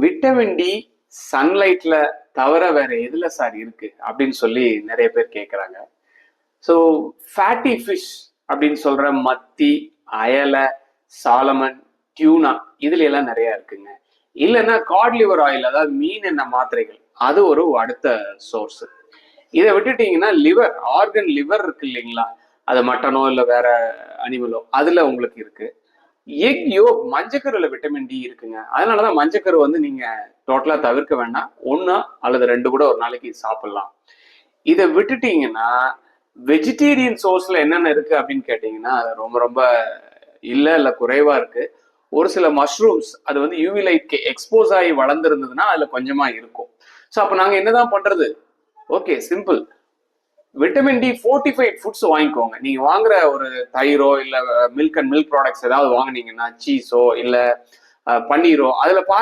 Vitamin D சன்லைட்ல தவிர வேற எதுல சார் இருக்கு அப்படின்னு சொல்லி நிறைய பேர் கேட்குறாங்க. ஸோ ஃபேட்டி ஃபிஷ் அப்படின்னு சொல்ற மத்தி, அயலை, சாலமன், டியூனா இதுல எல்லாம் நிறைய இருக்குங்க. இல்லைன்னா காட் லிவர் ஆயில், அதாவது மீன் எண்ணெய் மாத்திரைகள், அது ஒரு அடுத்த சோர்ஸ். இதை விட்டுட்டீங்கன்னா லிவர், ஆர்கன் லிவர் இருக்கு இல்லைங்களா, அது மட்டனோ இல்லை வேற அனிமலோ, அதுல உங்களுக்கு இருக்கு. எக் யோக், மஞ்சக்கருல விட்டமின் டி இருக்குங்க. அதனாலதான் மஞ்சக்கரு வந்து நீங்க டோட்டலா தவிர்க்க வேண்டாம், 1 அல்லது 2 கூட ஒரு நாளைக்கு சாப்பிடலாம். இதை விட்டுட்டீங்கன்னா வெஜிடேரியன் சோர்ஸ்ல என்னென்ன இருக்கு அப்படின்னு கேட்டீங்கன்னா அது ரொம்ப ரொம்ப இல்ல குறைவா இருக்கு. ஒரு சில மஷ்ரூம்ஸ் அது வந்து யூவி லைட்க்கு எக்ஸ்போஸ் ஆகி வளர்ந்துருந்ததுன்னா அதுல கொஞ்சமா இருக்கும். ஸோ அப்போ நாங்க என்னதான் பண்றது? Okay, simple. Vitamin D fortified foods வாங்கிக்கோங்க. நீங்க வாங்குற ஒரு தயிரோ இல்ல மில்க் அண்ட் மில்க் ப்ராடக்ட்ஸ் ஏதாவது வாங்கினீங்கன்னா, சீஸோ இல்ல பன்னீரோ, அதுல பாருங்க